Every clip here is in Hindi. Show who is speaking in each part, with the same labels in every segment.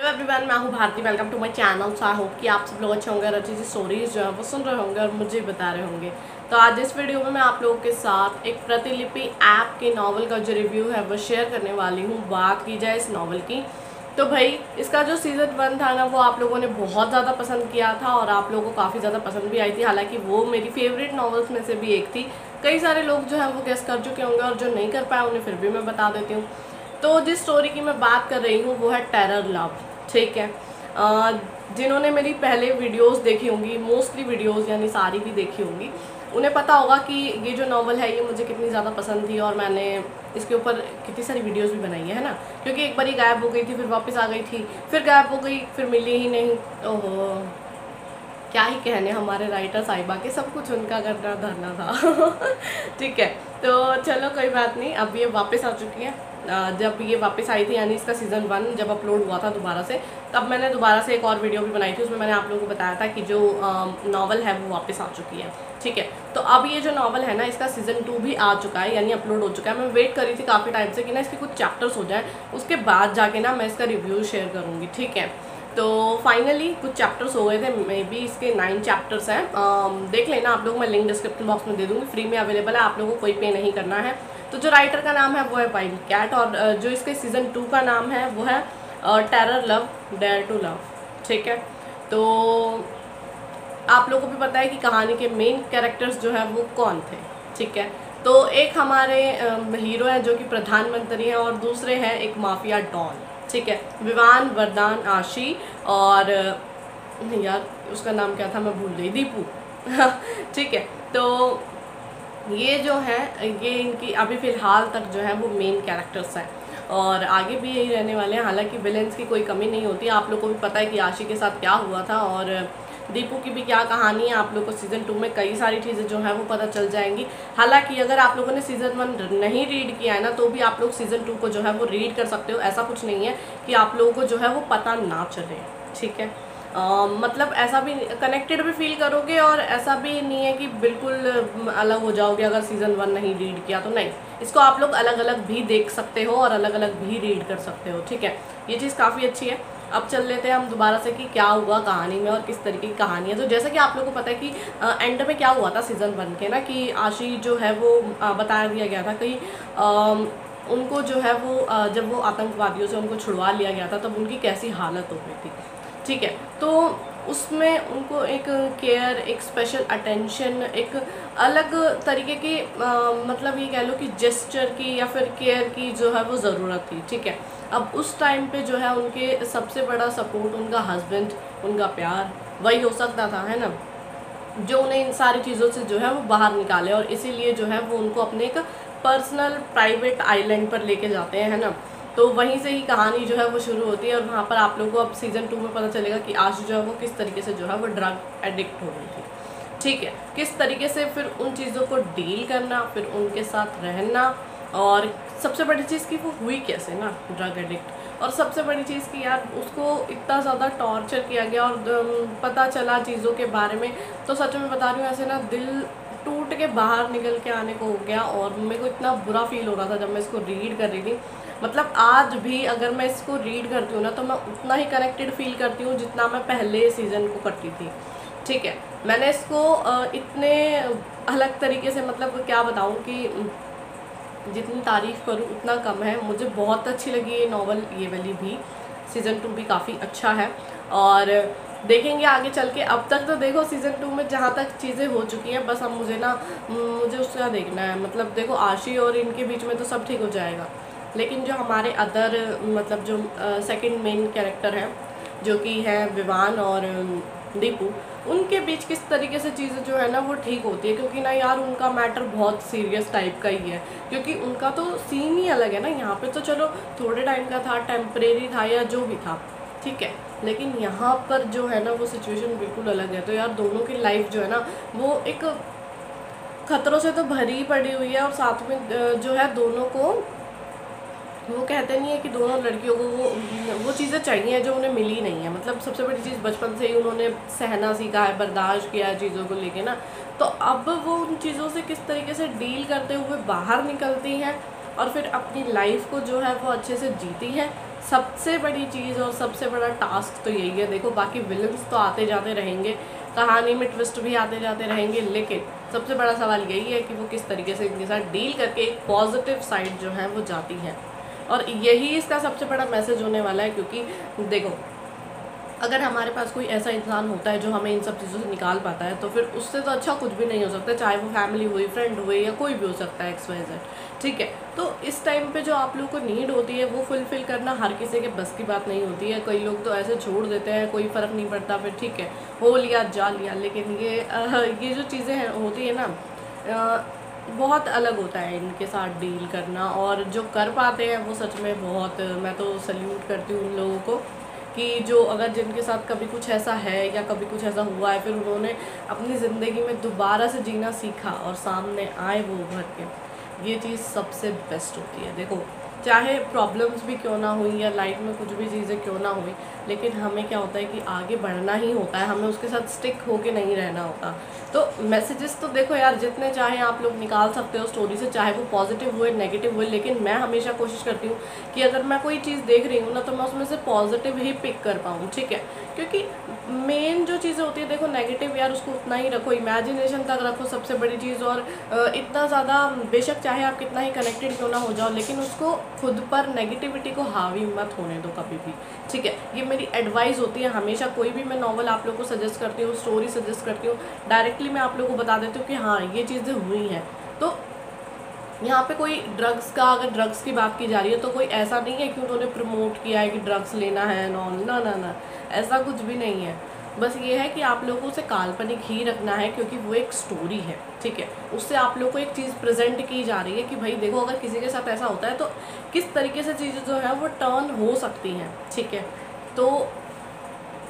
Speaker 1: हेलो एवरीवन, मैं हूँ Bharti. Welcome to my channel. So I hope कि आप सब लोग अच्छे होंगे और अच्छी सी स्टोरीज जो है वो सुन रहे होंगे और मुझे बता रहे होंगे। तो आज इस वीडियो में मैं आप लोगों के साथ एक प्रतिलिपि ऐप के नॉवल का जो रिव्यू है वो शेयर करने वाली हूँ। बात की जाए इस नॉवल की तो भाई इसका जो सीज़न 1 था ना वो आप लोगों ने बहुत ज़्यादा पसंद किया था और आप लोगों को काफ़ी ज़्यादा पसंद भी आई थी। हालांकि वो मेरी फेवरेट नॉवेल्स में से भी एक थी। कई सारे लोग जो है वो गेस कर चुके होंगे और जो नहीं कर पाए उन्हें फिर भी मैं बता देती हूँ। तो जिस स्टोरी की मैं बात कर रही हूँ वो है टेरर लव। ठीक है। जिन्होंने मेरी पहले वीडियोस देखी होंगी, मोस्टली वीडियोस यानी सारी भी देखी होंगी, उन्हें पता होगा कि ये जो नावल है ये मुझे कितनी ज़्यादा पसंद थी और मैंने इसके ऊपर कितनी सारी वीडियोस भी बनाई है ना। क्योंकि एक बार ही गायब हो गई थी, फिर वापस आ गई थी, फिर गायब हो गई, फिर मिली ही नहीं। ओहो, क्या ही कहने हमारे राइटर साहिबा के, सब कुछ उनका करना धरना था। ठीक है, तो चलो कोई बात नहीं। अब ये वापस आ चुकी है। जब ये वापस आई थी यानी इसका सीज़न 1 जब अपलोड हुआ था दोबारा से, तब मैंने दोबारा से एक और वीडियो भी बनाई थी। उसमें मैंने आप लोगों को बताया था कि जो नावल है वो वापस आ चुकी है। ठीक है, तो अब ये जो नावल है ना इसका सीज़न 2 भी आ चुका है यानी अपलोड हो चुका है। मैं वेट कर रही थी काफ़ी टाइम से कि ना इसके कुछ चैप्टर्स हो जाए, उसके बाद जाके ना मैं इसका रिव्यू शेयर करूँगी। ठीक है, तो फाइनली कुछ चैप्टर्स हो गए थे। मे बी इसके 9 चैप्टर्स हैं। देख लेना आप लोग, मैं लिंक डिस्क्रिप्शन बॉक्स में दे दूँगी, फ्री में अवेलेबल है, आप लोगों को कोई पे नहीं करना है। तो जो राइटर का नाम है वो है वाइल्ड कैट और जो इसके सीज़न 2 का नाम है वो है terror love dare to love. ठीक है, तो आप लोगों को भी पता है कि कहानी के मेन कैरेक्टर्स जो है वो कौन थे। ठीक है, तो एक हमारे हीरो हैं जो कि प्रधानमंत्री हैं और दूसरे हैं एक माफिया डॉन। ठीक है, विवान, वरदान, आशी और यार उसका नाम क्या था मैं भूल गई, दीपू। ठीक है, तो ये जो है ये इनकी अभी फ़िलहाल तक जो है वो मेन कैरेक्टर्स हैं और आगे भी यही रहने वाले हैं। हालांकि विलेंस की कोई कमी नहीं होती। आप लोगों को भी पता है कि आशी के साथ क्या हुआ था और दीपू की भी क्या कहानी है। आप लोग को सीज़न 2 में कई सारी चीज़ें जो है वो पता चल जाएंगी। हालांकि अगर आप लोगों ने सीज़न 1 नहीं रीड किया है ना तो भी आप लोग सीज़न 2 को जो है वो रीड कर सकते हो। ऐसा कुछ नहीं है कि आप लोगों को जो है वो पता ना चले। ठीक है, मतलब ऐसा भी कनेक्टेड भी फील करोगे और ऐसा भी नहीं है कि बिल्कुल अलग हो जाओगे अगर सीज़न 1 नहीं रीड किया तो। नहीं, इसको आप लोग अलग अलग भी देख सकते हो और अलग अलग भी रीड कर सकते हो। ठीक है, ये चीज़ काफ़ी अच्छी है। अब चल लेते हैं हम दोबारा से कि क्या हुआ कहानी में और किस तरीके की कहानी है। तो जैसा कि आप लोगों को पता है कि एंड में क्या हुआ था सीज़न 1 के ना, कि आशी जो है वो बता दिया गया था कि उनको जो है वो जब वो आतंकवादियों से उनको छुड़वा लिया गया था तब उनकी कैसी हालत हो गई थी। ठीक है, तो उसमें उनको एक केयर, एक स्पेशल अटेंशन, एक अलग तरीके की मतलब ये कह लो कि जेस्चर की या फिर केयर की जो है वो ज़रूरत थी। ठीक है, अब उस टाइम पे जो है उनके सबसे बड़ा सपोर्ट उनका हस्बैंड, उनका प्यार वही हो सकता था, है ना, जो उन्हें इन सारी चीज़ों से जो है वो बाहर निकाले। और इसीलिए जो है वो उनको अपने एक पर्सनल प्राइवेट आइलैंड पर लेके जाते हैं, है ना। तो वहीं से ही कहानी जो है वो शुरू होती है और वहाँ पर आप लोगों को अब सीज़न 2 में पता चलेगा कि आशी जो है वो किस तरीके से जो है वो ड्रग एडिक्ट हो गई थी। ठीक है, किस तरीके से फिर उन चीज़ों को डील करना, फिर उनके साथ रहना, और सबसे बड़ी चीज़ कि वो हुई कैसे ना ड्रग एडिक्ट। और सबसे बड़ी चीज़ कि यार उसको इतना ज़्यादा टॉर्चर किया गया और पता चला चीज़ों के बारे में, तो सच में बता रही हूँ ऐसे ना दिल टूट के बाहर निकल के आने को हो गया। और मेरे को इतना बुरा फील हो रहा था जब मैं इसको रीड कर रही थी। मतलब आज भी अगर मैं इसको रीड करती हूँ ना तो मैं उतना ही कनेक्टेड फील करती हूँ जितना मैं पहले सीज़न को करती थी। ठीक है, मैंने इसको इतने अलग तरीके से, मतलब क्या बताऊँ कि जितनी तारीफ़ करूँ उतना कम है। मुझे बहुत अच्छी लगी ये नावल, ये वाली भी। सीज़न 2 भी काफ़ी अच्छा है और देखेंगे आगे चल के। अब तक तो देखो सीज़न 2 में जहाँ तक चीज़ें हो चुकी हैं, बस अब मुझे उसका देखना है। मतलब देखो आशी और इनके बीच में तो सब ठीक हो जाएगा, लेकिन जो हमारे अदर मतलब जो सेकंड मेन कैरेक्टर हैं जो कि है विवान और दीपू, उनके बीच किस तरीके से चीज़ें जो है ना वो ठीक होती है। क्योंकि ना यार उनका मैटर बहुत सीरियस टाइप का ही है, क्योंकि उनका तो सीन ही अलग है ना। यहाँ पे तो चलो थोड़े टाइम का था, टेम्परेरी था या जो भी था, ठीक है, लेकिन यहाँ पर जो है ना वो सिचुएशन बिल्कुल अलग है। तो यार दोनों की लाइफ जो है ना वो एक खतरों से तो भरी पड़ी हुई है और साथ में जो है दोनों को, वो कहते नहीं है कि दोनों लड़कियों को वो चीज़ें चाहिए जो उन्हें मिली नहीं है। मतलब सबसे बड़ी चीज़ बचपन से ही उन्होंने सहना सीखा है, बर्दाश्त किया है चीज़ों को लेके ना। तो अब वो उन चीज़ों से किस तरीके से डील करते हुए बाहर निकलती हैं और फिर अपनी लाइफ को जो है वो अच्छे से जीती हैं, सबसे बड़ी चीज़ और सबसे बड़ा टास्क तो यही है। देखो बाकी विलन्स तो आते जाते रहेंगे, कहानी में ट्विस्ट भी आते जाते रहेंगे, लेकिन सबसे बड़ा सवाल यही है कि वो किस तरीके से इनके साथ डील करके एक पॉजिटिव साइड जो है वो जाती है। और यही इसका सबसे बड़ा मैसेज होने वाला है, क्योंकि देखो अगर हमारे पास कोई ऐसा इंसान होता है जो हमें इन सब चीज़ों से निकाल पाता है, तो फिर उससे तो अच्छा कुछ भी नहीं हो सकता, चाहे वो फैमिली हुई, फ्रेंड हुए, या कोई भी हो सकता है, XYZ। ठीक है, तो इस टाइम पे जो आप लोगों को नीड होती है वो फुलफ़िल करना हर किसी के बस की बात नहीं होती है। कई लोग तो ऐसे छोड़ देते हैं, कोई फ़र्क नहीं पड़ता, फिर ठीक है हो लिया जा लिया। लेकिन ये जो चीज़ें हैं होती है ना, बहुत अलग होता है इनके साथ डील करना। और जो कर पाते हैं वो सच में बहुत, मैं तो सल्यूट करती हूँ उन लोगों को, कि जो अगर जिनके साथ कभी कुछ ऐसा है या कभी कुछ ऐसा हुआ है, फिर उन्होंने अपनी ज़िंदगी में दोबारा से जीना सीखा और सामने आए वो उभर के, ये चीज़ सबसे बेस्ट होती है। देखो चाहे प्रॉब्लम्स भी क्यों ना हुई या लाइफ में कुछ भी चीज़ें क्यों ना हुई, लेकिन हमें क्या होता है कि आगे बढ़ना ही होता है, हमें उसके साथ स्टिक होके नहीं रहना होता। तो मैसेजेस तो देखो यार जितने चाहे आप लोग निकाल सकते हो स्टोरी से, चाहे वो पॉजिटिव हुए नेगेटिव हुए, लेकिन मैं हमेशा कोशिश करती हूँ कि अगर मैं कोई चीज़ देख रही हूँ ना, तो मैं उसमें से पॉजिटिव ही पिक कर पाऊँ। ठीक है, क्योंकि मेन जो चीज़ें होती है, देखो नेगेटिव यार उसको उतना ही रखो, इमेजिनेशन तक रखो सबसे बड़ी चीज़। और इतना ज़्यादा बेशक चाहे आप कितना ही कनेक्टेड क्यों ना हो जाओ, लेकिन उसको खुद पर नेगेटिविटी को हावी मत होने दो कभी भी। ठीक है, ये मेरी एडवाइस होती है हमेशा। कोई भी मैं नॉवल आप लोगों को सजेस्ट करती हूँ, स्टोरी सजेस्ट करती हूँ, डायरेक्टली मैं आप लोगों को बता देती हूँ कि हाँ ये चीज़ें हुई हैं। तो यहाँ पे कोई ड्रग्स का, अगर ड्रग्स की बात की जा रही है, तो कोई ऐसा नहीं है कि उन्होंने प्रमोट किया है कि ड्रग्स लेना है, नॉन ना ना ना, ऐसा कुछ भी नहीं है। बस ये है कि आप लोगों से काल्पनिक ही रखना है, क्योंकि वो एक स्टोरी है। ठीक है, उससे आप लोगों को एक चीज़ प्रेजेंट की जा रही है कि भाई देखो अगर किसी के साथ ऐसा होता है तो किस तरीके से चीज़ें जो है वो टर्न हो सकती हैं। ठीक है, तो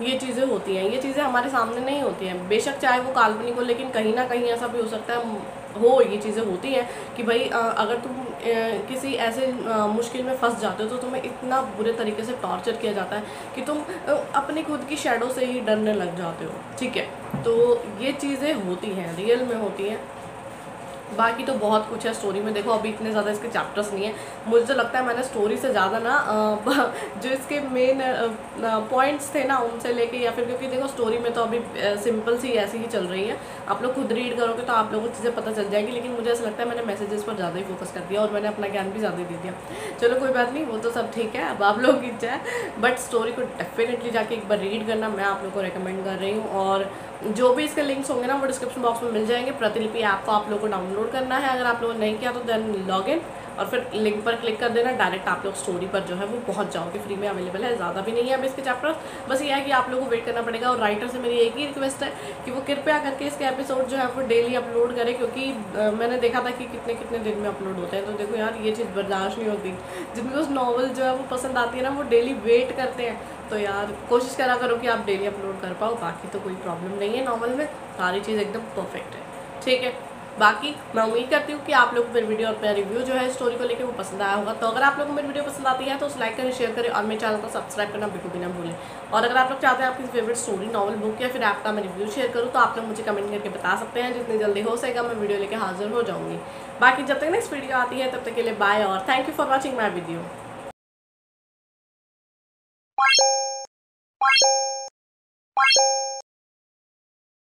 Speaker 1: ये चीज़ें होती हैं, ये चीज़ें हमारे सामने नहीं होती हैं, बेशक चाहे वो काल्पनिक हो, लेकिन कहीं ना कहीं ऐसा भी हो सकता है ये चीज़ें होती हैं कि भाई अगर तुम किसी ऐसे मुश्किल में फंस जाते हो, तो तुम्हें इतना बुरे तरीके से टॉर्चर किया जाता है कि तुम अपनी खुद की शैडो से ही डरने लग जाते हो। ठीक है, तो ये चीज़ें होती हैं, रियल में होती हैं। बाकी तो बहुत कुछ है स्टोरी में। देखो अभी इतने ज़्यादा इसके चैप्टर्स नहीं है, मुझे तो लगता है मैंने स्टोरी से ज़्यादा ना जो इसके मेन पॉइंट्स थे ना उनसे लेके, या फिर क्योंकि देखो स्टोरी में तो अभी सिंपल सी ऐसी ही चल रही है, आप लोग खुद रीड करोगे तो आप लोगों को चीज़ें पता चल जाएगी। लेकिन मुझे ऐसा लगता है मैंने मैसेजेस पर ज़्यादा ही फोकस कर दिया और मैंने अपना ज्ञान भी ज़्यादा दे दिया। चलो कोई बात नहीं, वो तो सब ठीक है, अब आप लोगों की इच्छा है, बट स्टोरी को डेफिनेटली जाके एक बार रीड करना मैं आप लोगों को रिकमेंड कर रही हूँ। और जो भी इसके लिंक्स होंगे ना वो डिस्क्रिप्शन बॉक्स में मिल जाएंगे। प्रतिलिपि ऐप को आप लोगों को डाउनलोड करना है, अगर आप लोगों ने नहीं किया तो देन लॉग इन और फिर लिंक पर क्लिक कर देना, डायरेक्ट आप लोग स्टोरी पर जो है वो पहुंच जाओगे। फ्री में अवेलेबल है, ज़्यादा भी नहीं है अब इसके चैप्टर, बस ये है कि आप लोगों को वेट करना पड़ेगा। और राइटर से मेरी एक ही रिक्वेस्ट है कि वो कृपया करके इसके एपिसोड जो है वो डेली अपलोड करें, क्योंकि मैंने देखा था कि कितने कितने दिन में अपलोड होते हैं। तो देखो यार ये चीज़ बर्दाश्त नहीं होती, जिनको उस नॉवल जो है वो पसंद आती है ना, वो डेली वेट करते हैं। तो यार कोशिश करा करो कि आप डेली अपलोड कर पाओ, बाकी तो कोई प्रॉब्लम नहीं है, नॉवल में सारी चीज़ एकदम परफेक्ट है। ठीक है, बाकी मैं उम्मीद करती हूँ कि आप लोग को मेरी वीडियो और मेरा रिव्यू जो है स्टोरी को लेकर वो पसंद आया होगा। तो अगर आप लोगों को मेरी वीडियो पसंद आती है तो उस लाइक करें, शेयर करें और मेरे चैनल को सब्सक्राइब करना बिल्कुल भी ना भूलें। और अगर आप लोग चाहते हैं आपकी फेवरेट स्टोरी, नॉवल, बुक या फिर ऐप का मैं रिव्यू शेयर करूँ, तो आप लोग मुझे कमेंट करके बता सकते हैं, जितनी जल्दी हो सकेगा मैं वीडियो लेकर हाजिर हो जाऊँगी। बाकी जब तक नेक्स्ट वीडियो आती है तब तक के लिए बाय और thank you for watching my video.